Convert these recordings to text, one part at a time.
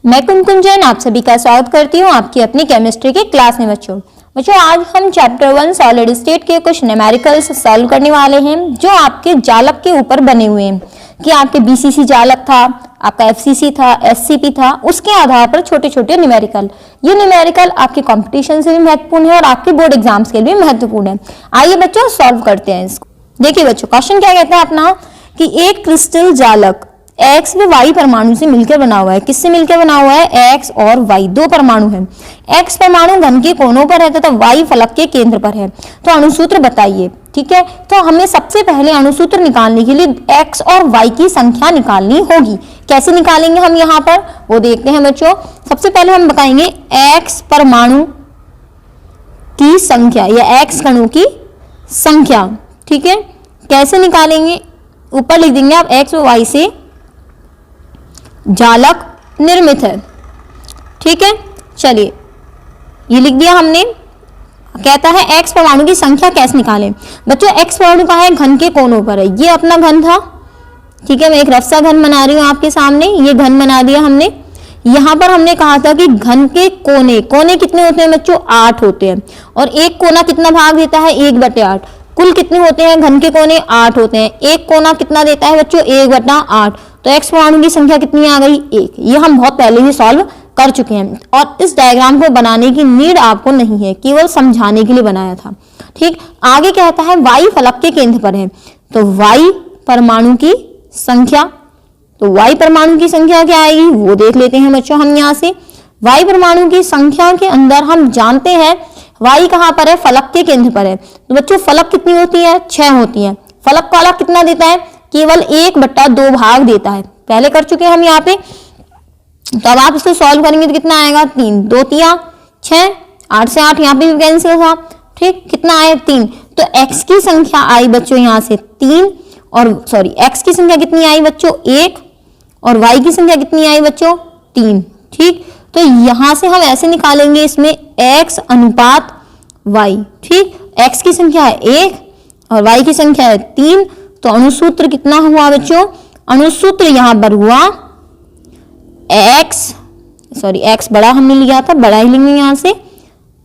मैं कुमकुम जैन आप सभी का स्वागत करती हूँ आपकी अपनी केमिस्ट्री की क्लास में। बच्चों आज हम चैप्टर 1 सॉलिड स्टेट के कुछ न्यूमेरिकल्स सॉल्व करने वाले हैं जो आपके जालक के ऊपर बने हुए हैं कि आपके बीसीसी जालक था, आपका एफसीसी था, एससीपी था, उसके आधार पर छोटे छोटे न्यूमेरिकल। ये न्यूमेरिकल आपके कंपटीशन से भी महत्वपूर्ण है और आपके बोर्ड एग्जाम्स के लिए भी महत्वपूर्ण है। आइए बच्चों सॉल्व करते हैं इसको। देखिए बच्चों क्वेश्चन क्या कहता है अपना कि एक क्रिस्टल जालक X व Y परमाणु से मिलकर बना हुआ है। किससे मिलकर बना हुआ है? X और Y दो परमाणु हैं। X परमाणु घन के कोनों पर है तथा Y फलक के केंद्र पर है। तो अणुसूत्र बताइए। ठीक है, तो हमें सबसे पहले अणुसूत्र निकालने के लिए X और Y की संख्या निकालनी होगी। कैसे निकालेंगे हम यहाँ पर वो देखते हैं बच्चों। सबसे पहले हम बताएंगे X परमाणु की संख्या या X कणों की संख्या। ठीक है, कैसे निकालेंगे? ऊपर लिख देंगे आप X और Y से जालक निर्मित है। ठीक है, चलिए ये लिख दिया हमने। कहता है X परमाणु की संख्या कैसे निकालें। बच्चों X परमाणु का है घन के कोनों पर है। ये अपना घन था। ठीक है, मैं एक रफ सा घन बना रही हूँ आपके सामने। ये घन बना दिया हमने। यहाँ पर हमने कहा था कि घन के कोने कितने होते हैं बच्चों? 8 होते हैं। और एक कोना कितना भाग देता है? 1/8। कुल कितने होते हैं घन के कोने? 8 होते हैं। एक कोना कितना देता है बच्चों? 1/8। तो X परमाणु की संख्या कितनी आ गई? 1। ये हम बहुत पहले ही सॉल्व कर चुके हैं और इस डायग्राम को बनाने की नीड आपको नहीं है, केवल समझाने के लिए बनाया था। ठीक, आगे कहता है Y फलक के केंद्र पर है। तो Y परमाणु की संख्या, तो Y परमाणु की संख्या क्या आएगी वो देख लेते हैं बच्चों हम यहाँ से। Y परमाणु की संख्या के अंदर हम जानते हैं Y कहाँ पर है? फलक के केंद्र पर है। तो बच्चों फलक कितनी होती है? 6 होती है। फलक वाला कितना देता है? केवल 1/2 भाग देता है। पहले कर चुके हैं हम यहाँ पे। तो अब आप इसको सॉल्व करेंगे तो कितना आएगा? 3 2 3 6, 8 से 8 यहाँ पे भी कैंसिल था। ठीक, कितना आया? 3। तो x की संख्या आई बच्चों यहाँ से 3 और x की संख्या कितनी आई बच्चों? 1 और y की संख्या कितनी आई बच्चों? 3। ठीक, तो यहां से हम ऐसे निकालेंगे इसमें x अनुपात y। ठीक, x की संख्या है 1 और y की संख्या है 3। तो अणुसूत्र कितना हुआ बच्चों? अणुसूत्र यहां पर हुआ x बड़ा हमने लिया था, बड़ा ही लेंगे यहां से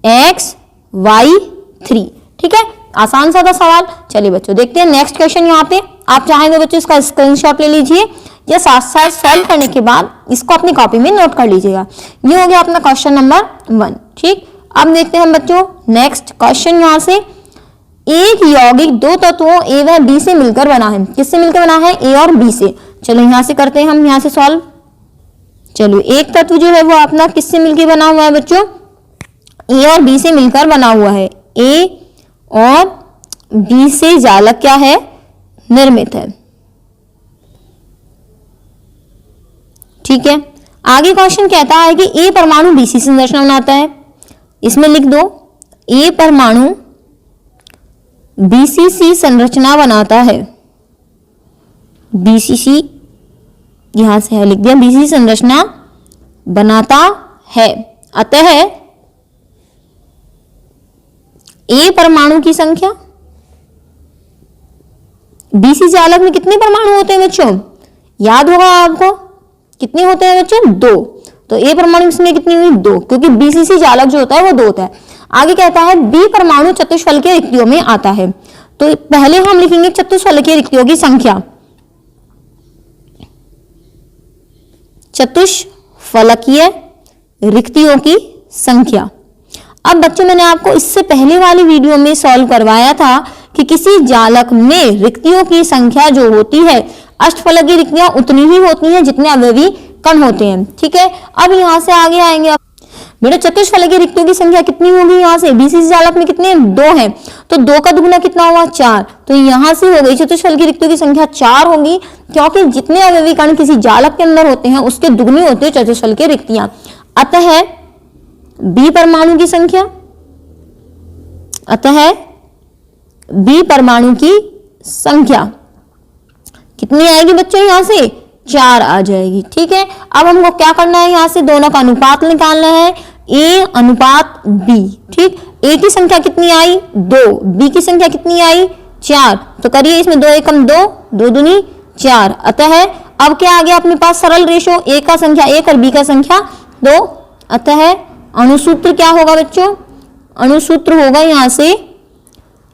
XY3। ठीक है, आसान सा था सवाल। चलिए बच्चों देखते हैं नेक्स्ट क्वेश्चन। यहाँ पे आप चाहेंगे बच्चों इसका स्क्रीनशॉट ले लीजिए या साथ साथ सॉल्व करने के बाद इसको अपनी कॉपी में नोट कर लीजिएगा। ये हो गया अपना क्वेश्चन नंबर 1। ठीक, अब देखते हैं बच्चों नेक्स्ट क्वेश्चन। यहाँ से एक यौगिक दो तत्वों A व B से मिलकर बना है। किससे मिलकर बना है? A और B से। चलो यहाँ से करते हैं हम यहाँ से सॉल्व। चलो एक तत्व जो है वो अपना किससे मिलकर बना हुआ है बच्चों? A और B से मिलकर बना हुआ है। A और B से जालक क्या है? निर्मित है। ठीक है, आगे क्वेश्चन कहता है कि A परमाणु BC संरचना बनाता है। इसमें लिख दो A परमाणु BCC संरचना बनाता है। BCC यहां से है लिख दिया, BCC संरचना बनाता है। अतः A परमाणु की संख्या, BC जालक में कितने परमाणु होते हैं बच्चों? याद होगा आपको कितने होते हैं बच्चों? 2। तो A परमाणु इसमें कितनी हुई? 2, क्योंकि BCC जालक जो होता है वो 2 होता है। आगे कहता है B परमाणु चतुष्फलकीय रिक्तियों में आता है। तो पहले हम लिखेंगे चतुष्फलकीय रिक्तियों की संख्या। चतुष्फलकीय रिक्तियों की संख्या। अब बच्चों मैंने आपको इससे पहले वाली वीडियो में सॉल्व करवाया था कि किसी जालक में रिक्तियों की संख्या जो होती है, अष्टफलकीय रिक्तियां उतनी ही होती हैं जितने अवयवी कण होते हैं। ठीक है, अब यहां से आगे आएंगे बेटा चतुष्फलकीय रिक्तियों की संख्या कितनी होगी? यहाँ से BCC जालक में कितने? 2 हैं। तो 2 का दुगुना कितना हुआ? 4। तो यहां से हो गई चतुष्फलकीय रिक्तियों की संख्या 4 होगी, क्योंकि जितने अवयवी कण किसी जालक के अंदर होते हैं उसके दुगनी होती है चतुष्फलकीय रिक्तियां। अतः B परमाणु की संख्या, B परमाणु की संख्या कितनी आएगी बच्चों? यहां से 4 आ जाएगी। ठीक है, अब हमको क्या करना है? यहाँ से दोनों का अनुपात निकालना है, A अनुपात B। ठीक, A की संख्या कितनी आई? 2। B की संख्या कितनी आई? 4। तो करिए इसमें 2 एकम 2, 2 दूनी 4। अतः अब क्या आ गया अपने पास सरल रेशो, ए का संख्या 1 और बी का संख्या 2। अतः अणुसूत्र क्या होगा बच्चों, अणुसूत्र होगा यहां से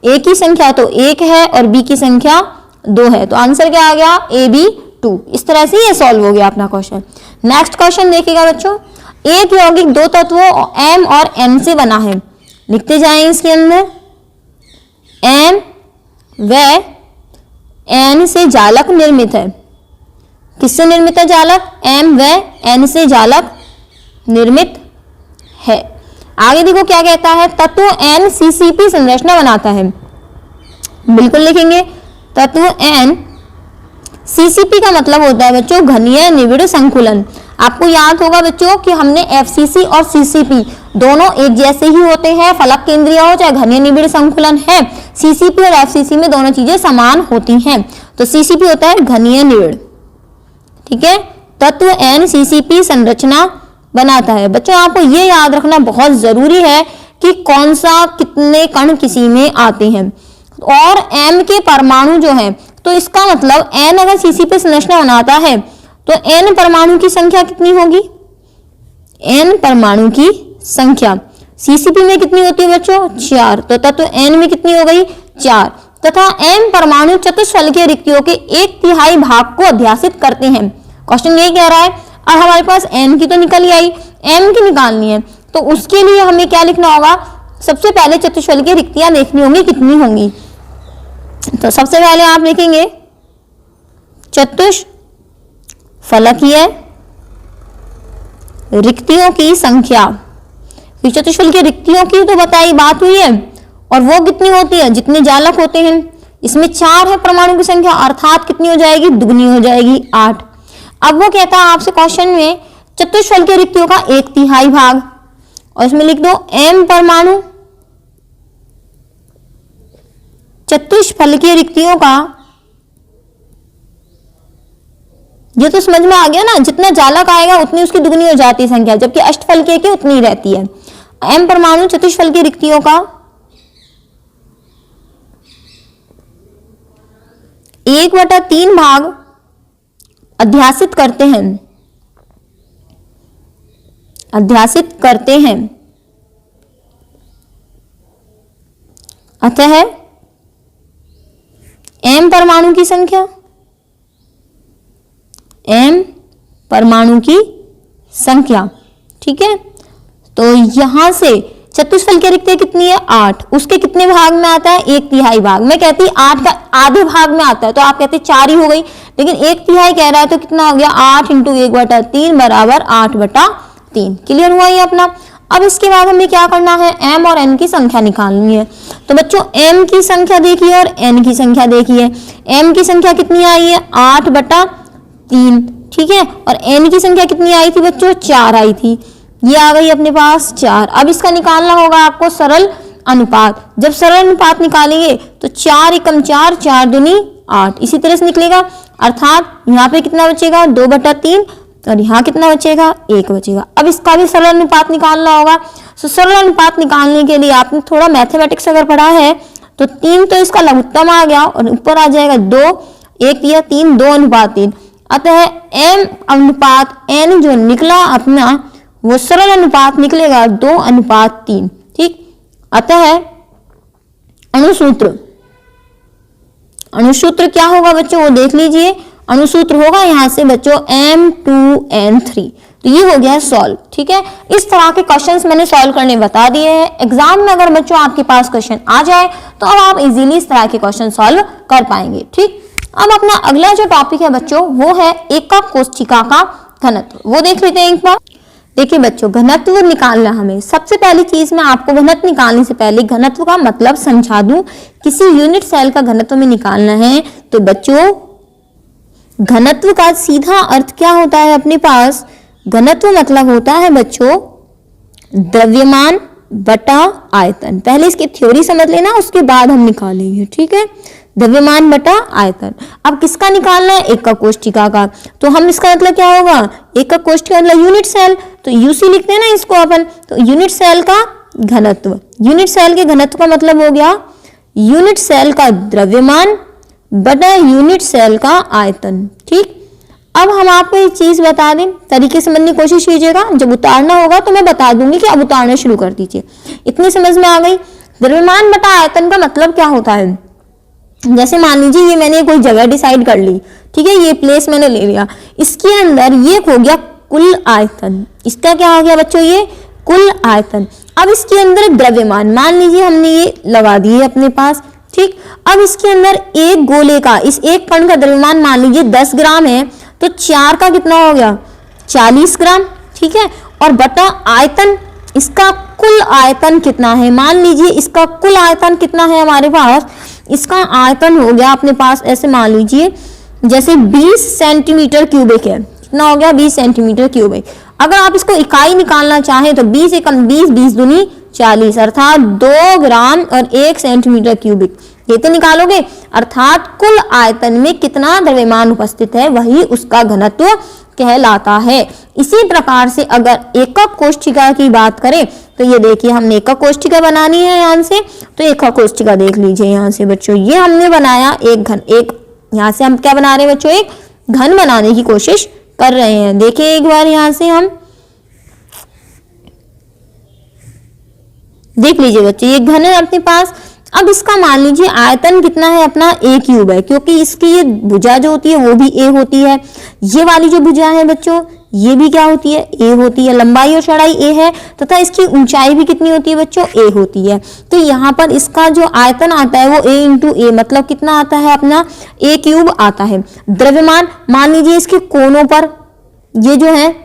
ए की संख्या तो 1 है और बी की संख्या 2 है, तो आंसर क्या आ गया AB2। इस तरह से ये सॉल्व हो गया अपना क्वेश्चन। नेक्स्ट क्वेश्चन देखिएगा बच्चों, एक यौगिक दो तत्वों M और N से बना है। लिखते जाएं इसके अंदर, M व N से जालक निर्मित है। किससे निर्मित है जालक, M व N से जालक निर्मित है। आगे देखो क्या कहता है, तत्व N CCP संरचना बनाता है। बिल्कुल लिखेंगे, तत्व N CCP का मतलब होता है बच्चों घनीय निबिड़ संकुलन। आपको याद होगा बच्चों कि हमने FCC और CCP दोनों एक जैसे ही होते हैं, फलक केंद्रीय हो चाहे घनीय निबिड़ संकुलन है, CCP और FCC में दोनों चीजें समान होती हैं। तो CCP होता है घनीय निबिड़, ठीक है। तत्व N CCP संरचना बनाता है। बच्चों आपको ये याद रखना बहुत जरूरी है कि कौन सा कितने कण किसी में आते हैं, और M के परमाणु जो है, तो इसका मतलब N अगर CCP संरचना बनाता है तो N परमाणु की संख्या कितनी होगी, N परमाणु की संख्या CCP में कितनी होती है बच्चों 4, तो तत्व N में कितनी हो गई 4, तथा M परमाणु चतुष्फलकीय रिक्तियों के 1/3 भाग को अध्यासित करते हैं। क्वेश्चन ये कह रहा है, अब हमारे पास N की तो निकल ही आई, M की निकालनी है, तो उसके लिए हमें क्या लिखना होगा, सबसे पहले चतुष्फलकीय रिक्तियां देखनी होंगी कितनी होंगी। तो सबसे पहले आप लिखेंगे चतुष्फलकीय रिक्तियों की संख्या। चतुष्फलकीय रिक्तियों की तो बताई बात हुई है, और वो कितनी होती है जितने जालक होते हैं। इसमें 4 है परमाणु की संख्या, अर्थात कितनी हो जाएगी, दुगनी हो जाएगी 8। अब वो कहता है आपसे क्वेश्चन में चतुष्फलकीय रिक्तियों का 1/3 भाग, और इसमें लिख दो M परमाणु चतुष्फलकीय रिक्तियों का, ये तो समझ में आ गया ना, जितना जालक आएगा उतनी उसकी दुगनी हो जाती है संख्या, जबकि अष्टफलकीय की उतनी ही रहती है। M परमाणु चतुष्फलकीय रिक्तियों का 1/3 भाग अध्यासित करते हैं, अध्यासित करते हैं। अतः M परमाणु की संख्या, M परमाणु की संख्या, ठीक है। तो यहां से चतुष्फलकीय रिक्तियां कितनी है 8, उसके कितने भाग में आता है 1/3 भाग। मैं कहती 8 का आधे भाग में आता है तो आप कहते 4 ही हो गई, लेकिन 1/3 कह रहा है तो कितना हो गया 8 × 1/3 बराबर 8/3। क्लियर हुआ ये अपना। अब इसके बाद हमें क्या करना है, M और N की संख्या निकालनी है। तो बच्चों M की संख्या देखिए और N की संख्या देखिए। M की संख्या कितनी आई है 8/3, ठीक है, और N की संख्या कितनी आई थी बच्चों 4 आई थी, ये आ गई अपने पास 4। अब इसका निकालना होगा आपको सरल अनुपात। जब सरल अनुपात निकालेंगे तो 4 × 4 4 दूनी 8, इसी तरह से निकलेगा, अर्थात यहाँ पे कितना बचेगा 2/3 और यहाँ कितना बचेगा 1 बचेगा। अब इसका भी सरल अनुपात निकालना होगा। तो सरल अनुपात निकालने के लिए आपने थोड़ा मैथमेटिक्स अगर पढ़ा है तो 3 तो इसका लघुत्तम आ गया और ऊपर आ जाएगा 2, 1 या 3, 2/3। अतः M अनुपात N जो निकला अपना वो सरल अनुपात निकलेगा 2/3, ठीक। अतः अणुसूत्र, अणुसूत्र क्या होगा बच्चों वो देख लीजिए। अणुसूत्र होगा यहां से बच्चों M2N3। तो ये हो गया सॉल्व, ठीक है। इस तरह के क्वेश्चंस मैंने सॉल्व करने बता दिए हैं। एग्जाम में अगर बच्चों आपके पास क्वेश्चन आ जाए तो अब आप इजीली इस तरह के क्वेश्चन सॉल्व कर पाएंगे, ठीक। अब अपना अगला जो टॉपिक है बच्चों वो है एकक कोशिका का घनत्व, वो देख लेते हैं एक बार। देखिए बच्चों घनत्व निकालना, हमें सबसे पहली चीज मैं आपको घनत्व निकालने से पहले घनत्व का मतलब समझा दूं। किसी यूनिट सेल का घनत्व में निकालना है तो बच्चों घनत्व का सीधा अर्थ क्या होता है अपने पास, घनत्व मतलब होता है बच्चों द्रव्यमान बटा आयतन। पहले इसकी थ्योरी समझ लेना, उसके बाद हम निकालेंगे, ठीक है। द्रव्यमान बटा आयतन। अब किसका निकालना है, एकक कोशिका का। तो हम इसका मतलब क्या होगा, एकक कोशिका मतलब यूनिट सेल, तो यूसी लिखते हैं ना इसको अपन। तो यूनिट सेल का घनत्व, यूनिट सेल के घनत्व का मतलब हो गया यूनिट सेल का द्रव्यमान बटा यूनिट सेल का आयतन, ठीक। अब हम आपको एक चीज बता दें, तरीके समझने की कोशिश कीजिएगा, जब उतारना होगा तो मैं बता दूंगी कि अब उतारना शुरू कर दीजिए। इतनी समझ में आ गई। द्रव्यमान बटा आयतन का मतलब क्या होता है? जैसे मान लीजिए ये मैंने कोई जगह डिसाइड कर ली, ठीक है, ये प्लेस मैंने ले लिया, इसके अंदर ये हो गया कुल आयतन। इसका क्या हो गया बच्चों? ये कुल आयतन। अब इसके अंदर द्रव्यमान मान लीजिए हमने ये लगा दिए अपने पास, ठीक। अब इसके अंदर एक गोले का, इस एक कण का द्रव्यमान मान लीजिए 10 ग्राम है, तो 4 का कितना हो गया? 40 ग्राम, ठीक है। और बटा आयतन, इसका कुल आयतन कितना है? मान लीजिए इसका कुल आयतन कितना है हमारे पास? इसका आयतन हो गया अपने पास, ऐसे मान लीजिए जैसे 20 सेंटीमीटर क्यूबिक है। कितना हो गया? 20 सेंटीमीटर क्यूबिक। अगर आप इसको इकाई निकालना चाहें तो 20 एकम 20, 20 दूनी 40, अर्थात 2 ग्राम और 1 सेंटीमीटर क्यूबिक, ये तो निकालोगे। अर्थात कुल आयतन में कितना द्रव्यमान उपस्थित है वही उसका घनत्व कहलाता है। इसी प्रकार से अगर एकक कोष्ठिका की बात करें तो ये देखिए हमने एकक कोष्ठिका बनानी है यहाँ से, तो एकक कोष्ठिका देख लीजिए यहाँ से बच्चों, ये हमने बनाया एक घन, एक यहाँ से हम क्या बना रहे हैं बच्चों? एक घन बनाने की कोशिश कर रहे हैं। देखिए एक बार यहाँ से हम देख लीजिए बच्चे, ये घन है अपने पास। अब इसका मान लीजिए आयतन कितना है अपना? a क्यूब है, क्योंकि इसकी ये भुजा जो होती है वो भी a होती है। ये वाली जो भुजा है बच्चों ये भी क्या होती है? a होती है। लंबाई और चौड़ाई a है तथा इसकी ऊंचाई भी कितनी होती है बच्चों? a होती है। तो यहाँ पर इसका जो आयतन आता है वो a इंटू a, मतलब कितना आता है अपना? a क्यूब आता है। द्रव्यमान मान लीजिए इसके कोनों पर ये जो है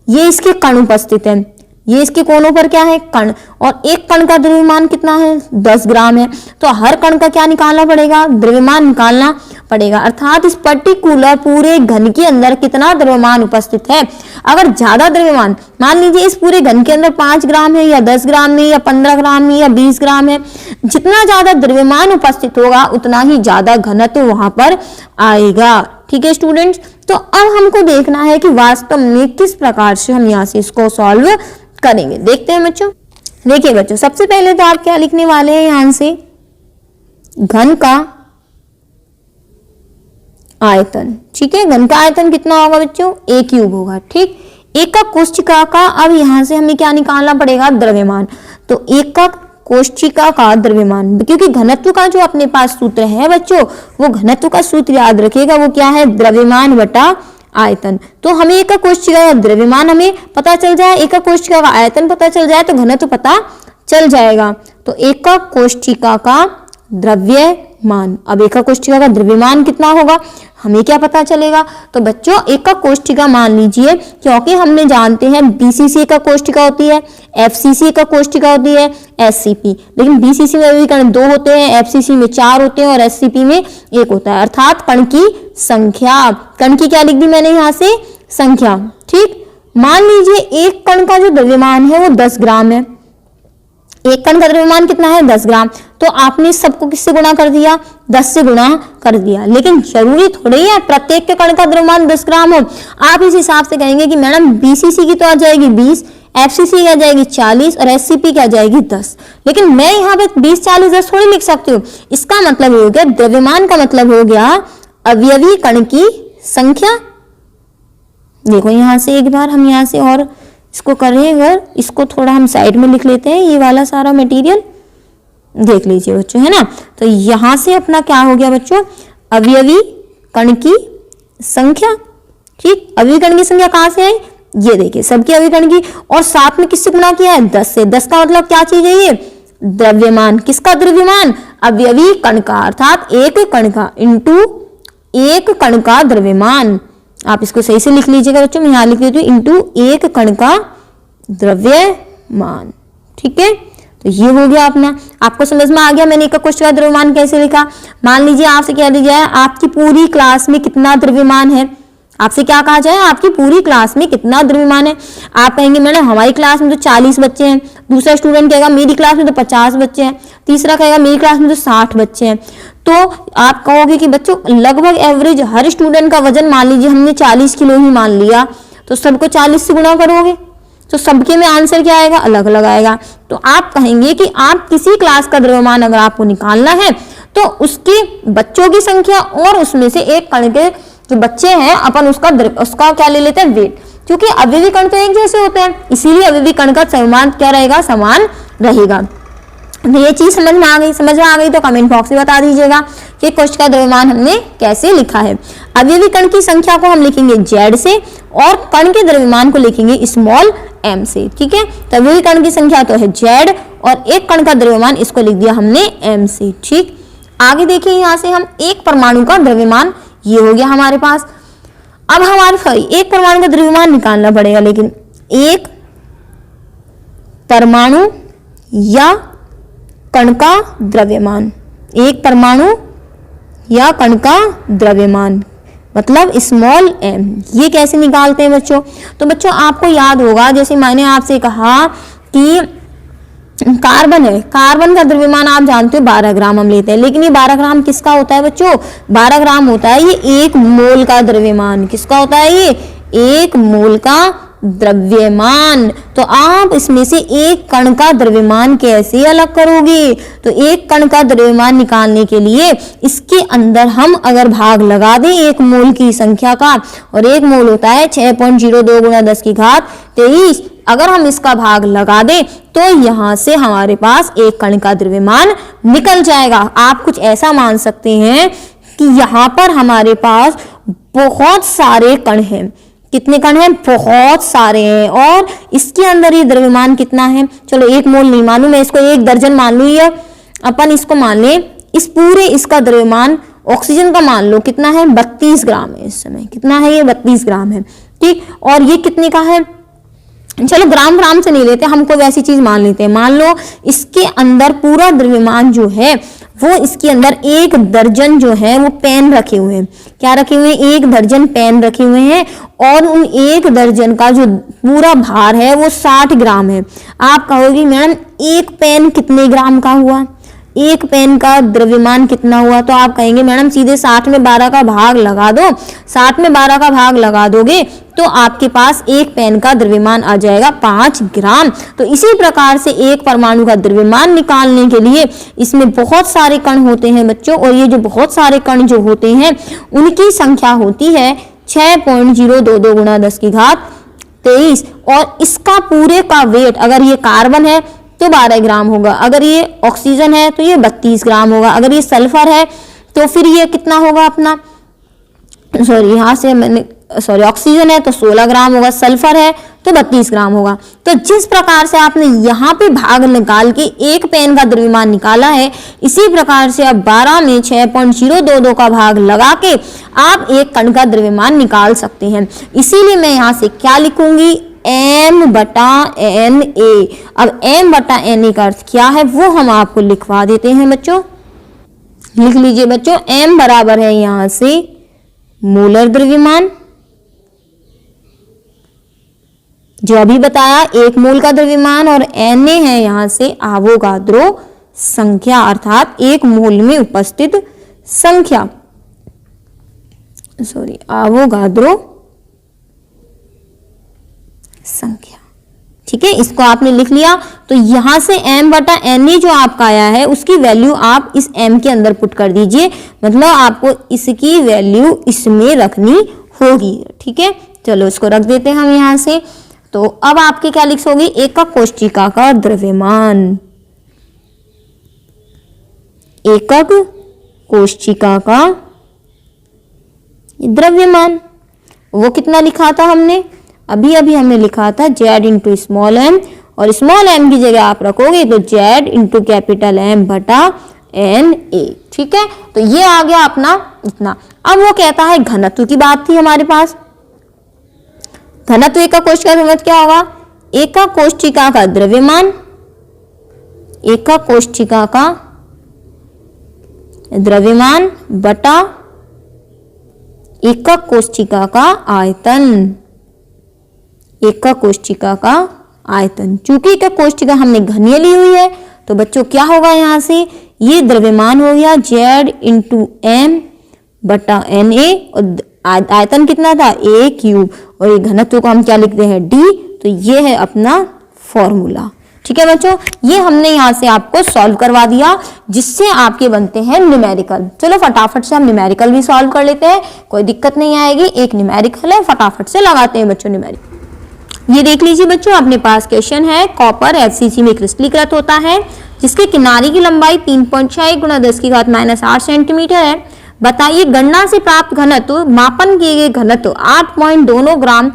ये इसके कण उपस्थित है, ये इसके कोनों पर क्या है? कण। और एक कण का द्रव्यमान कितना है? 10 ग्राम है। तो हर कण का क्या निकालना पड़ेगा? द्रव्यमान निकालना पड़ेगा। अर्थात इस पर्टिकुलर पूरे घन के अंदर कितना द्रव्यमान उपस्थित है। अगर ज्यादा द्रव्यमान मान लीजिए इस पूरे घन के अंदर 5 ग्राम है या 10 ग्राम है या 15 ग्राम है या 20 ग्राम है, जितना ज्यादा द्रव्यमान उपस्थित होगा उतना ही ज्यादा घनत्व वहां पर आएगा। ठीक है स्टूडेंट्स, तो अब हमको देखना है कि वास्तव में किस प्रकार से हम यहाँ से इसको सॉल्व करेंगे। देखते हैं बच्चों। देखिए बच्चों, सबसे पहले तो आप क्या लिखने वाले हैं यहाँ से? घन का आयतन, ठीक है। घन का आयतन कितना होगा बच्चों? a क्यूब होगा, ठीक। एकक कोष्ठिका का अब यहाँ से हमें क्या निकालना पड़ेगा? द्रव्यमान। तो एकक कोष्ठिका का द्रव्यमान, क्योंकि घनत्व का जो अपने पास सूत्र है बच्चों, वो घनत्व का सूत्र याद रखिएगा, वो क्या है? द्रव्यमान बटा आयतन। तो हमें एकक कोष्ठिका का द्रव्यमान हमें पता चल जाए, एकक कोष्ठिका का आयतन पता चल जाए तो घनत्व पता चल जाएगा। तो एकक कोष्ठिका का द्रव्यमान, अब एकक कोष्ठिका का द्रव्यमान कितना होगा हमें क्या पता चलेगा? तो बच्चों एकक कोष्ठिका मान लीजिए, क्योंकि हमने जानते हैं बीसीसी एकक कोष्ठिका होती है, एफसीसी एकक कोष्ठिका होती है, एससीपी, लेकिन बीसीसी में भी कण 2 होते हैं, एफसीसी में 4 होते हैं और एससीपी में 1 होता है। अर्थात कण की संख्या, कण की क्या लिख दी मैंने यहाँ से? संख्या, ठीक। मान लीजिए एक कण का जो द्रव्यमान है वो 10 ग्राम है। एक कण का द्रव्यमान कितना है? 10 ग्राम। तो आपने सबको किससे गुणा कर दिया? 10 से गुणा कर दिया। लेकिन जरूरी थोड़ी है प्रत्येक के कण का द्रव्यमान 10 ग्राम हो। आप इस हिसाब से कहेंगे कि मैडम बीसीसी की तो आ जाएगी 20, एफसीसी की आ जाएगी 40 और एससीपी की आ जाएगी 10। लेकिन मैं यहाँ पे 20, 40, 10 थोड़ी लिख सकती हूँ। इसका मतलब हो गया, द्रव्यमान का मतलब हो गया अवयवी कण की संख्या। देखो यहाँ से एक बार हम यहाँ से और इसको करें, अगर इसको थोड़ा हम साइड में लिख लेते हैं, ये वाला सारा मटेरियल देख लीजिए बच्चों, है ना। तो यहां से अपना क्या हो गया बच्चों? अवयवी कण की संख्या, ठीक। अवयवी कण की संख्या कहां से आई? ये देखिए सबकी अवयवी कण की, और साथ में किससे गुणा किया है? 10 से। 10 का मतलब क्या चीज है ये? द्रव्यमान। किसका द्रव्यमान? अवयवी कण का, अर्थात एक कण का इंटू एक कण का द्रव्यमान। आप इसको सही से लिख लीजिएगा बच्चों, मैं यहाँ लिख देती हूँ इंटू एक कण का द्रव्यमान, ठीक है। तो ये हो गया अपना, आपको समझ में आ गया मैंने एकक कोष्ठिका का द्रव्यमान कैसे लिखा। मान लीजिए आपसे क्या दिया जाए, आपकी पूरी क्लास में कितना द्रव्यमान है, आपसे क्या कहा जाए आपकी पूरी क्लास में कितना द्रव्यमान है। आप कहेंगे मैडम हमारी क्लास में तो 40 बच्चे हैं, दूसरा स्टूडेंट कहेगा मेरी क्लास में तो 50 बच्चे हैं, तीसरा कहेगा मेरी क्लास में तो 60 बच्चे हैं। तो आप कहोगे कि बच्चों लगभग एवरेज हर स्टूडेंट का वजन मान लीजिए हमने 40 किलो ही मान लिया, तो सबको 40 से गुणा करोगे तो सबके में आंसर क्या आएगा? अलग अलग आएगा। तो आप कहेंगे कि आप किसी क्लास का द्रव्यमान अगर आपको निकालना है तो उसके बच्चों की संख्या और उसमें से एक कण के जो बच्चे हैं अपन उसका क्या ले लेते हैं, वेट, क्योंकि अवयवी कण तो एक जैसे होते हैं, इसीलिए अवयवी कण का द्रव्यमान क्या रहेगा, समान रहेगा। तो ये चीज समझ में आ गई तो कमेंट बॉक्स में बता दीजिएगा कि कोष्ठ का द्रव्यमान हमने कैसे लिखा है। अवयवी कण की संख्या को हम लिखेंगे Z से और कण के द्रव्यमान को लिखेंगे स्मॉल m से। ठीक है, तो अवयवी कण की संख्या तो है Z और एक कण का द्रव्यमान इसको लिख दिया हमने m से। ठीक, आगे देखिए यहाँ से हम एक परमाणु का द्रव्यमान, ये हो गया हमारे पास। अब हमारे एक परमाणु का द्रव्यमान निकालना पड़ेगा, लेकिन एक परमाणु या कण का द्रव्यमान, एक परमाणु या कण का द्रव्यमान मतलब स्मॉल m, ये कैसे निकालते हैं बच्चों? तो बच्चों आपको याद होगा, जैसे मैंने आपसे कहा कि कार्बन है, कार्बन का द्रव्यमान आप जानते हो 12 ग्राम हम लेते हैं, लेकिन ये 12 ग्राम किसका होता है बच्चों? 12 ग्राम होता है ये 1 मोल का द्रव्यमान। किसका होता है ये? 1 मोल का द्रव्यमान। तो आप इसमें से एक कण का द्रव्यमान कैसे अलग करोगे? तो एक कण का द्रव्यमान निकालने के लिए इसके अंदर हम अगर भाग लगा दें 1 मोल की संख्या का, और 1 मोल होता है 6.02 गुणा 10 की घात 23, अगर हम इसका भाग लगा दें तो यहाँ से हमारे पास एक कण का द्रव्यमान निकल जाएगा। आप कुछ ऐसा मान सकते हैं कि यहाँ पर हमारे पास बहुत सारे कण हैं। कितने कण हैं? बहुत सारे हैं। और इसके अंदर ये द्रव्यमान कितना है? चलो 1 मोल नहीं मानू मैं, इसको 1 दर्जन मान लू, ये अपन इसको मान लें, इस पूरे इसका द्रव्यमान ऑक्सीजन का मान लो कितना है? 32 ग्राम है इस समय। कितना है ये? 32 ग्राम है। ठीक, और ये कितने का है? चलो ग्राम से नहीं लेते, हम कोई वैसी चीज मान लेते हैं। मान लो इसके अंदर पूरा द्रव्यमान जो है वो इसके अंदर 1 दर्जन जो है वो पेन रखे हुए हैं। क्या रखे हुए हैं? 1 दर्जन पेन रखे हुए हैं, और उन 1 दर्जन का जो पूरा भार है वो 60 ग्राम है। आप कहोगे मैडम एक पेन कितने ग्राम का हुआ? एक पेन का द्रव्यमान कितना हुआ? तो आप कहेंगे मैडम सीधे 60 में 12 का भाग लगा दो। 60 में 12 का भाग लगा दोगे तो आपके पास एक पेन का द्रव्यमान आ जाएगा 5 ग्राम। तो इसी प्रकार से एक परमाणु का द्रव्यमान निकालने के लिए इसमें बहुत सारे कण होते हैं बच्चों, और ये जो बहुत सारे कण जो होते हैं उनकी संख्या होती है 6.022 गुणा 10 की घात 23, और इसका पूरे का वेट, अगर ये कार्बन है तो 12 ग्राम होगा, अगर ये ऑक्सीजन है तो ये 32 ग्राम होगा, अगर ये सल्फर है तो फिर ये कितना होगा अपना, ऑक्सीजन है तो 16 ग्राम होगा, सल्फर है तो 32 ग्राम होगा। तो जिस प्रकार से आपने यहाँ पे भाग निकाल के एक पेन का द्रव्यमान निकाला है, इसी प्रकार से अब 12 में 6.022 का भाग लगा के आप एक कण का द्रव्यमान निकाल सकते हैं। इसीलिए मैं यहाँ से क्या लिखूंगी? m/Na। अब m/Na का अर्थ क्या है वो हम आपको लिखवा देते हैं बच्चों। लिख लीजिए बच्चों, m बराबर है यहाँ से मोलर द्रव्यमान, जो अभी बताया 1 मोल का द्रव्यमान, और Na है यहाँ से आवोगाद्रो संख्या, अर्थात 1 मोल में उपस्थित संख्या, आवोगाद्रो संख्या। ठीक है, इसको आपने लिख लिया। तो यहां से m/Na जो आपका आया है उसकी वैल्यू आप इस m के अंदर पुट कर दीजिए, मतलब आपको इसकी वैल्यू इसमें रखनी होगी। ठीक है, चलो इसको रख देते हैं हम यहां से। तो अब आपके क्या लिखोगे? एकक कोशिका का द्रव्यमान, एकक कोशिका का द्रव्यमान वो कितना लिखा था हमने? अभी हमने लिखा था Z इंटू स्मॉल m, और स्मॉल m की जगह आप रखोगे तो Z इंटू कैपिटल M/Na। ठीक है, तो ये आ गया अपना इतना। अब वो कहता है घनत्व की बात थी हमारे पास। घनत्व एकक कोशिका का घनत्व क्या होगा? एकक कोशिका का द्रव्यमान, एकक कोशिका का द्रव्यमान बटा एकक कोशिका का आयतन, एकक कोशिका का आयतन। चूंकि एकक कोशिका हमने घनीय ली हुई है तो बच्चों क्या होगा? यहाँ से ये द्रव्यमान हो गया Z इंटू m/Na, और आयतन कितना था? A क्यूब, और ये घनत्व को हम क्या लिखते हैं? D। तो ये है अपना फॉर्मूला। ठीक है बच्चों, ये हमने यहाँ से आपको सॉल्व करवा दिया, जिससे आपके बनते हैं न्यूमेरिकल। चलो फटाफट से हम न्यूमेरिकल भी सॉल्व कर लेते हैं, कोई दिक्कत नहीं आएगी। एक न्यूमेरिकल है, फटाफट से लगाते हैं बच्चों न्यूमेरिकल। ये देख लीजिए बच्चों, अपने पास क्वेश्चन है, कॉपर FCC में क्रिस्टलीकृत होता है, जिसके किनारे की लंबाई 3.6 गुणा 10⁻8 सेंटीमीटर है। बताइए गणना से प्राप्त घनत्व, मापन किए गए घनत्व 8.2 ग्राम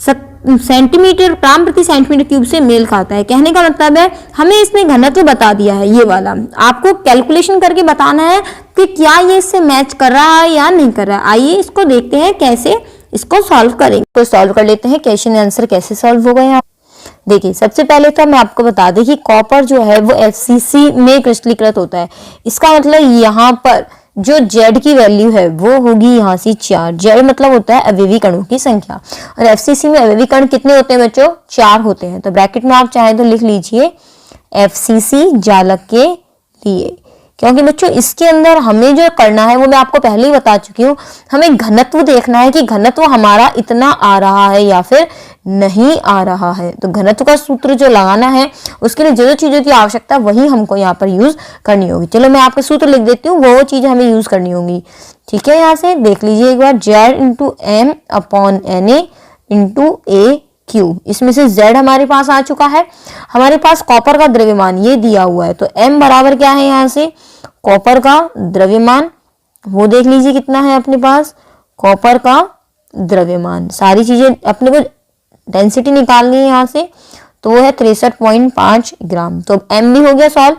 ग्राम प्रति सेंटीमीटर क्यूब से मेल खाता है। कहने का मतलब है हमें इसने घनत्व बता दिया है, ये वाला आपको कैलकुलेशन करके बताना है कि क्या ये इससे मैच कर रहा है या नहीं कर रहा है। आइए इसको देखते हैं कैसे इसको सॉल्व करेंगे। तो सॉल्व कर लेते हैं, क्वेश्चन आंसर कैसे सॉल्व हो गए हैं। देखिए सबसे पहले तो मैं आपको बता दें कि कॉपर जो है वो FCC में क्रिस्टलीकृत होता है। इसका मतलब यहाँ पर जो Z की वैल्यू है वो होगी यहाँ से 4। Z मतलब होता है अवयवी कणों की संख्या, और FCC में अवयवी कण कितने होते हैं बच्चों? 4 होते हैं। तो ब्रैकेट में आप चाहें तो लिख लीजिए FCC जालक के लिए, क्योंकि बच्चों इसके अंदर हमें जो करना है वो मैं आपको पहले ही बता चुकी हूँ। हमें घनत्व देखना है कि घनत्व हमारा इतना आ रहा है या फिर नहीं आ रहा है। तो घनत्व का सूत्र जो लगाना है उसके लिए जो जो चीजों की आवश्यकता वही हमको यहाँ पर यूज करनी होगी। चलो मैं आपको सूत्र लिख देती हूँ, वो चीज हमें यूज करनी होगी। ठीक है, यहाँ से देख लीजिए एक बार, Z × M/Na × A क्यूब। इसमें से Z हमारे पास आ चुका है। हमारे पास कॉपर का द्रव्यमान ये दिया हुआ है, तो M बराबर क्या है यहाँ से? कॉपर का द्रव्यमान, वो देख लीजिए कितना है अपने पास, कॉपर का द्रव्यमान। सारी चीजें अपने को डेंसिटी निकालनी है यहाँ से, तो वो है 63.5 ग्राम। तो M भी हो गया सॉल्व।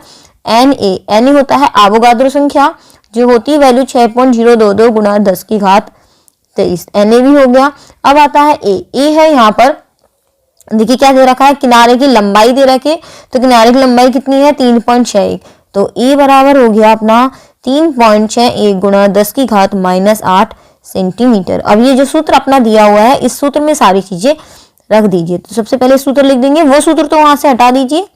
Na होता है एवोगाद्रो संख्या, जो होती है वैल्यू 6.022 गुणा 10⁻23। Na भी हो गया। अब आता है A है यहाँ पर, देखिए क्या दे रखा है, किनारे की लंबाई दे रखे, तो किनारे की लंबाई कितनी है? 3.61। तो A बराबर हो गया अपना 3.61 गुणा 10⁻8 सेंटीमीटर। अब ये जो सूत्र अपना दिया हुआ है, इस सूत्र में सारी चीजें रख दीजिए। तो सबसे पहले सूत्र लिख देंगे, वो सूत्र तो वहां से हटा दीजिए,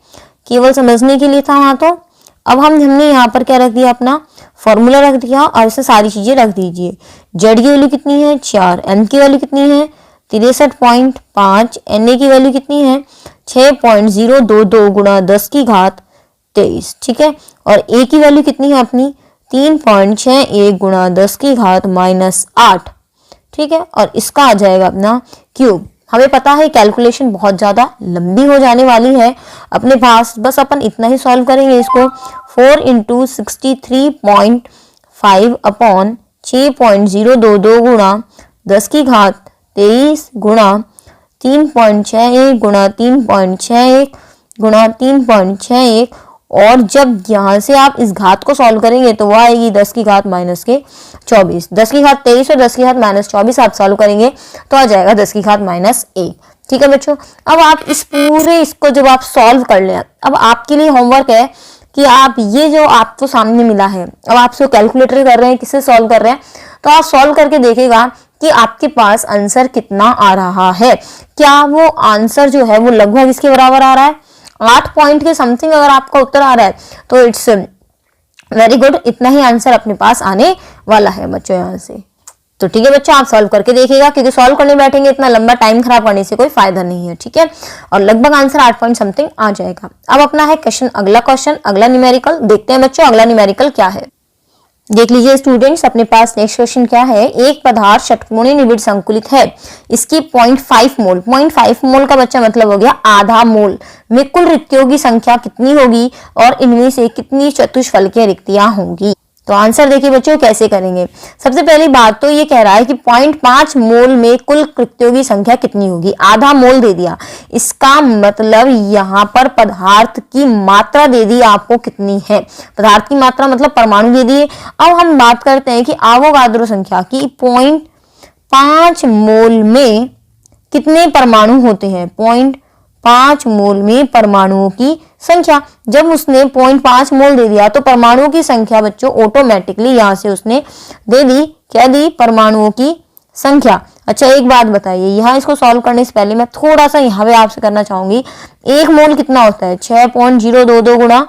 केवल समझने के लिए था वहां। तो अब हमने यहाँ पर क्या रख दिया, अपना फॉर्मूला रख दिया, और इसे सारी चीजें रख दीजिए। Z की वैल्यू कितनी है? 4। M की वैल्यू कितनी है? 63.5। Na की वैल्यू कितनी है? 6.022 गुणा 10⁻23। ठीक है, और A की वैल्यू कितनी है अपनी? 3.61 गुणा 10⁻8। ठीक है, और इसका आ जाएगा अपना क्यूब। हमें पता है कैलकुलेशन बहुत ज्यादा लंबी हो जाने वाली है अपने पास, बस अपन इतना ही सॉल्व करेंगे इसको। 4 × 63.5 अपॉन 6.022 गुणा 10⁻23 गुणा 3.61 गुणा 3.61 गुणा 3.61, और जब यहाँ से आप इस घात को सॉल्व करेंगे तो वह आएगी 10⁻24। 10⁻23 और 10⁻24 आप सॉल्व करेंगे तो आ जाएगा 10⁻1। ठीक है बच्चों, अब आप इस पूरे इसको जब आप सॉल्व कर लें, अब आपके लिए होमवर्क है कि आप ये जो आपको सामने मिला है, अब आप इसको कैलकुलेटर कर रहे हैं, किससे सॉल्व कर रहे हैं, तो आप सॉल्व करके देखेगा कि आपके पास आंसर कितना आ रहा है। क्या वो आंसर जो है वो लगभग इसके बराबर आ रहा है? 8 पॉइंट के समथिंग अगर आपका उत्तर आ रहा है तो इट्स वेरी गुड, इतना ही आंसर अपने पास आने वाला है बच्चों यहाँ से। तो ठीक है बच्चों, आप सॉल्व करके देखिएगा, क्योंकि सॉल्व करने बैठेंगे इतना लंबा टाइम खराब करने से कोई फायदा नहीं है। ठीक है, और लगभग आंसर 8 पॉइंट समथिंग आ जाएगा। अब अपना है क्वेश्चन, अगला क्वेश्चन, अगला न्यूमेरिकल। देखते हैं बच्चों अगला न्यूमेरिकल क्या है। देख लीजिए स्टूडेंट्स, अपने पास नेक्स्ट क्वेश्चन क्या है। एक पदार्थ षटकोणीय निविड़ संकुलित है, इसकी 0.5 मोल, 0.5 मोल का बच्चा मतलब हो गया आधा मोल में कुल रिक्तियों की संख्या कितनी होगी, और इनमें से कितनी चतुष्फलकीय रिक्तियां होंगी। तो आंसर देखिए बच्चों कैसे करेंगे। सबसे पहली बात तो ये कह रहा है कि 0.5 मोल में कुल रिक्तियों की संख्या कितनी होगी, आधा मोल दे दिया, इसका मतलब यहाँ पर पदार्थ की मात्रा दे दी आपको कितनी है, पदार्थ की मात्रा मतलब परमाणु दे दिए। अब हम बात करते हैं कि एवोगाद्रो संख्या की 0.5 मोल में कितने परमाणु होते हैं, 0.5 मोल में परमाणुओं की संख्या। जब उसने 0.5 मोल दे दिया तो परमाणुओं की संख्या बच्चों ऑटोमेटिकली यहाँ से उसने दे दी, क्या दी, परमाणुओं की संख्या। अच्छा एक बात बताइए, यहाँ इसको सॉल्व करने से पहले मैं थोड़ा सा यहाँ पे आपसे करना चाहूंगी, 1 मोल कितना होता है, 6.022 गुणा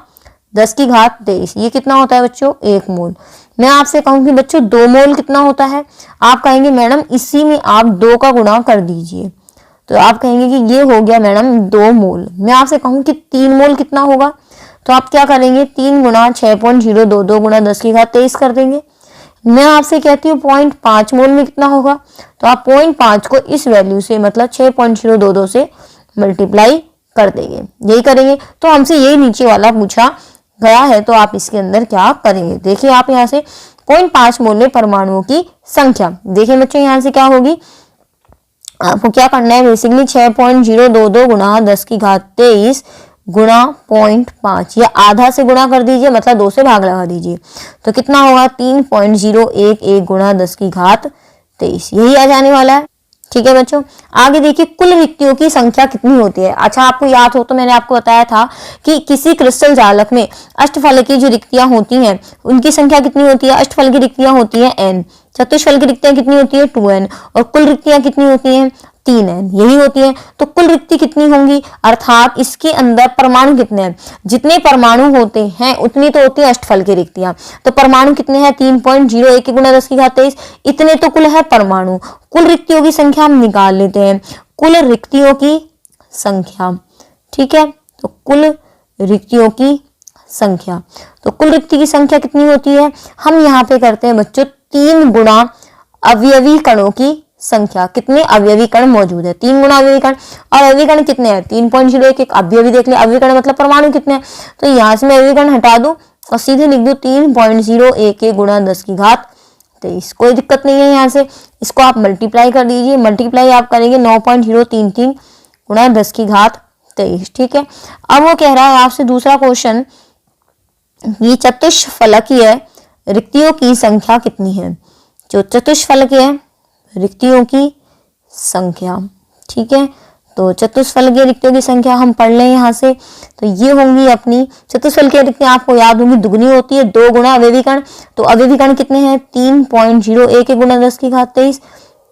10⁻23, ये कितना होता है बच्चों, 1 मोल। मैं आपसे कहूंगी बच्चों 2 मोल कितना होता है, आप कहेंगे मैडम इसी में आप 2 का गुणा कर दीजिए, तो आप कहेंगे कि ये हो गया मैडम 2 मोल। मैं आपसे कहूँ कि 3 मोल कितना होगा, तो आप क्या करेंगे, 3 गुना 6.022 गुना 10⁻23 कर देंगे। मैं आपसे कहती हूँ 0.5 मोल में कितना होगा, तो आप 0.5 को इस वैल्यू से मतलब 6.022 से मल्टीप्लाई कर देंगे, यही करेंगे। तो हमसे यही नीचे वाला पूछा गया है, तो आप इसके अंदर क्या करेंगे, देखिए आप यहाँ से 0.5 मोल में परमाणुओं की संख्या, देखिए बच्चों यहाँ से क्या होगी, आपको क्या करना है बेसिकली 6.022 गुना 10⁻23 गुना 0.5 या आधा से गुणा कर दीजिए, मतलब 2 से भाग लगा दीजिए, तो कितना होगा 3.011 गुना 10⁻23, यही आ जाने वाला है। ठीक है बच्चों, आगे देखिए कुल रिक्तियों की संख्या कितनी होती है। अच्छा आपको याद हो तो मैंने आपको बताया था कि किसी क्रिस्टल जालक में अष्टफलकीय जो रिक्तियां होती हैं उनकी संख्या कितनी होती है, अष्टफल की रिक्तियां होती है n, चतुष्फल की रिक्तियां कितनी होती है 2n, और कुल रिक्तियां कितनी होती हैं 3n, यही होती है। तो कुल रिक्ति कितनी होंगी, अर्थात इसके अंदर परमाणु कितने हैं, जितने परमाणु होते हैं उतनी तो होती है अष्टफल की रिक्तियां। तो परमाणु कितने हैं 3.01 गुना 10⁻23, इतने तो कुल है परमाणु। कुल रिक्तियों की संख्या हम निकाल लेते हैं, कुल रिक्तियों की संख्या, ठीक है, तो कुल रिक्तियों की संख्या, तो कुल रिक्ति की संख्या कितनी होती है, हम यहाँ पे करते हैं बच्चों 3 गुना अवयवी कणों की संख्या, कितने अवयवी कण मौजूद है, 3 गुना अवयवी कण, और अवयवी कण कितने हैं 3.01, अवयवी देख ले, अवयवी कण मतलब परमाणु कितने हैं, तो यहाँ से मैं अवयवी कण हटा दूं और सीधे लिख दूं 3.01 गुना 10⁻23, कोई दिक्कत नहीं है। यहाँ से इसको आप मल्टीप्लाई कर दीजिए, मल्टीप्लाई आप करेंगे 9.033 गुना 10⁻23, ठीक है। अब वो कह रहा है आपसे दूसरा क्वेश्चन, ये चतुष्फलकीय रिक्तियों की संख्या कितनी है, जो चतुष्फलकीय रिक्तियों की संख्या, ठीक है, तो चतुष्फलकीय रिक्तियों की संख्या हम पढ़ लें यहाँ से, तो ये होंगी अपनी चतुष्फलकीय रिक्तियां, आपको याद होंगी दुगनी होती है 2 गुना अवयवी कण, तो अवयवी कण कितने हैं 3.01 गुना 10⁻23,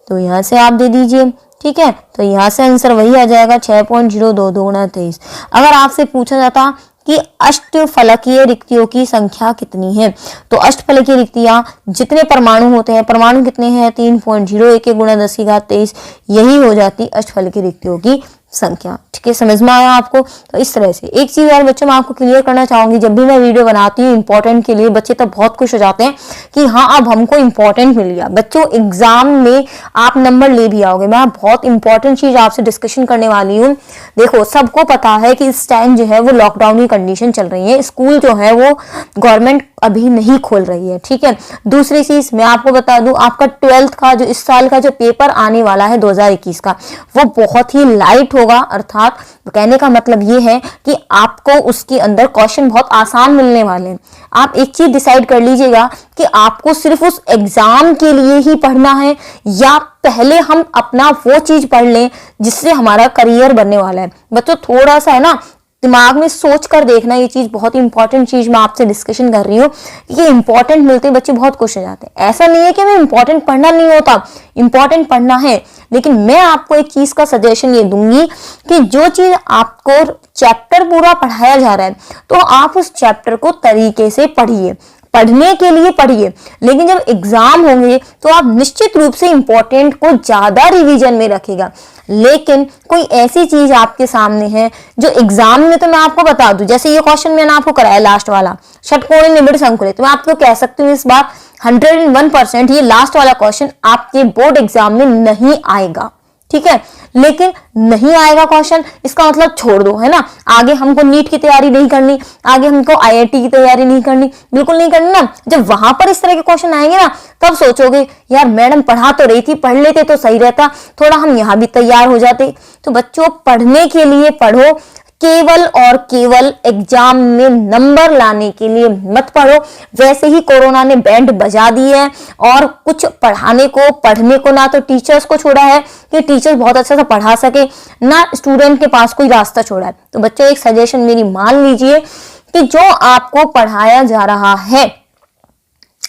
तो यहाँ से आप दे दीजिए, ठीक है, तो यहाँ से आंसर वही आ जाएगा 6.022 गुना 23। अगर आपसे पूछा जाता कि अष्टफलकीय रिक्तियों की संख्या कितनी है, तो अष्टफलकीय रिक्तियां जितने परमाणु होते हैं, परमाणु कितने हैं 3.01 गुना 10⁻23, यही हो जाती अष्टफलकीय रिक्तियों की संख्या। ठीक है, समझ में आया आपको। तो इस तरह से एक चीज और बच्चों मैं आपको क्लियर करना चाहूंगी, जब भी मैं वीडियो बनाती हूँ इंपॉर्टेंट के लिए, बच्चे तब बहुत खुश हो जाते हैं कि हाँ अब हमको इंपॉर्टेंट मिल गया। बच्चों एग्जाम में आप नंबर ले भी आओगे। मैं बहुत इंपॉर्टेंट चीज आपसे डिस्कशन करने वाली हूँ। देखो सबको पता है कि इस टाइम जो है वो लॉकडाउन की कंडीशन चल रही है, स्कूल जो है वो गवर्नमेंट अभी नहीं खोल रही है। ठीक है, दूसरी चीज मैं आपको बता दूं, आपका 12th का जो इस साल का जो पेपर आने वाला है 2021 का, वो बहुत ही लाइट होगा। अर्थात कहने का मतलब ये है कि आपको उसके अंदर क्वेश्चन बहुत आसान मिलने वाले हैं। आप एक चीज डिसाइड कर लीजिएगा कि आपको सिर्फ उस एग्जाम के लिए ही पढ़ना है या पहले हम अपना वो चीज पढ़ लें जिससे हमारा करियर बनने वाला है। बच्चों थोड़ा सा है ना दिमाग में सोच कर देखना, ये चीज बहुत इंपॉर्टेंट चीज मैं आपसे डिस्कशन कर रही हूँ। ये इंपॉर्टेंट मिलते बच्चे बहुत खुश हो जाते हैं। ऐसा नहीं है कि हमें इंपॉर्टेंट पढ़ना नहीं होता, इंपॉर्टेंट पढ़ना है, लेकिन मैं आपको एक चीज का सजेशन ये दूंगी कि जो चीज आपको चैप्टर पूरा पढ़ाया जा रहा है तो आप उस चैप्टर को तरीके से पढ़िए, पढ़ने के लिए पढ़िए, लेकिन जब एग्जाम होंगे तो आप निश्चित रूप से इंपॉर्टेंट को ज्यादा रिवीजन में रखिएगा। लेकिन कोई ऐसी चीज आपके सामने है जो एग्जाम में, तो मैं आपको बता दूं, जैसे ये क्वेश्चन मैंने आपको कराया लास्ट वाला षटकोणीय निबिड़ संकुलित, तो मैं आपको कह सकती हूँ इस बार 101% ये लास्ट वाला क्वेश्चन आपके बोर्ड एग्जाम में नहीं आएगा। ठीक है, लेकिन नहीं आएगा क्वेश्चन इसका मतलब छोड़ दो, है ना। आगे हमको नीट की तैयारी नहीं करनी, आगे हमको आईआईटी की तैयारी नहीं करनी, बिल्कुल नहीं करनी ना। जब वहां पर इस तरह के क्वेश्चन आएंगे ना तब सोचोगे यार मैडम पढ़ा तो रही थी, पढ़ लेते तो सही रहता, थोड़ा हम यहाँ भी तैयार हो जाते। तो बच्चों पढ़ने के लिए पढ़ो, केवल और केवल एग्जाम में नंबर लाने के लिए मत पढ़ो। वैसे ही कोरोना ने बैंड बजा दी है और कुछ पढ़ाने को पढ़ने को ना तो टीचर्स को छोड़ा है कि टीचर्स बहुत अच्छा से पढ़ा सके, ना स्टूडेंट के पास कोई रास्ता छोड़ा है। तो बच्चों एक सजेशन मेरी मान लीजिए कि जो आपको पढ़ाया जा रहा है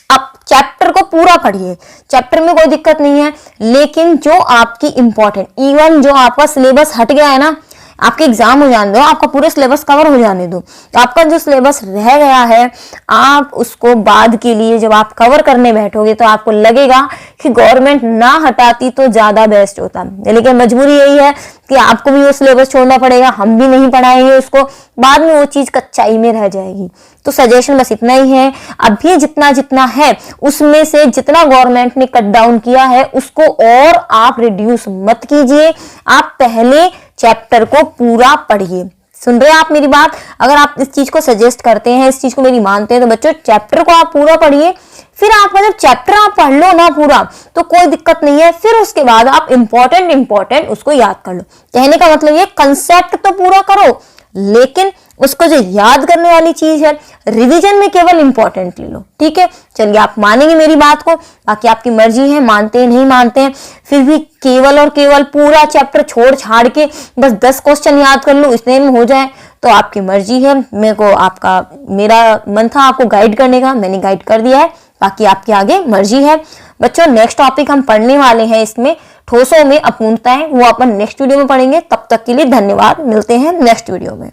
आप चैप्टर को पूरा पढ़िए, चैप्टर में कोई दिक्कत नहीं है, लेकिन जो आपकी इंपॉर्टेंट, इवन जो आपका सिलेबस हट गया है ना, आपके एग्जाम हो जाने दो, आपका पूरा सिलेबस कवर हो जाने दो। तो आपका जो सिलेबस रह गया है आप उसको बाद के लिए जब आप कवर करने बैठोगे तो आपको लगेगा कि गवर्नमेंट ना हटाती तो ज्यादा बेस्ट होता, लेकिन मजबूरी यही है कि आपको भी वो सिलेबस छोड़ना पड़ेगा, हम भी नहीं पढ़ाएंगे उसको, बाद में वो चीज कच्चाई में रह जाएगी। तो सजेशन बस इतना ही है, अभी जितना जितना है उसमें से जितना गवर्नमेंट ने कट डाउन किया है उसको और आप रिड्यूस मत कीजिए, आप पहले चैप्टर को पूरा पढ़िए। सुन रहे हैं आप मेरी बात? अगर आप इस चीज को सजेस्ट करते हैं, इस चीज को मेरी मानते हैं, तो बच्चों चैप्टर को आप पूरा पढ़िए। फिर आपका जब चैप्टर आप पढ़ लो ना पूरा तो कोई दिक्कत नहीं है, फिर उसके बाद आप इंपॉर्टेंट उसको याद कर लो। कहने का मतलब ये कंसेप्ट तो पूरा करो, लेकिन उसको जो याद करने वाली चीज है रिवीजन में केवल इंपॉर्टेंट ले लो। ठीक है, चलिए आप मानेंगे मेरी बात को, बाकी आपकी मर्जी है, मानते हैं नहीं मानते हैं। फिर भी केवल और केवल पूरा चैप्टर छोड़ छाड़ के बस 10 क्वेश्चन याद कर लो इतने में हो जाए तो आपकी मर्जी है। मेरा मन था आपको गाइड करने का, मैंने गाइड कर दिया है, बाकी आपके आगे मर्जी है। बच्चों नेक्स्ट टॉपिक हम पढ़ने वाले हैं इसमें ठोसों में अपूर्णताएं, वो अपन नेक्स्ट वीडियो में पढ़ेंगे। तब तक के लिए धन्यवाद, मिलते हैं नेक्स्ट वीडियो में।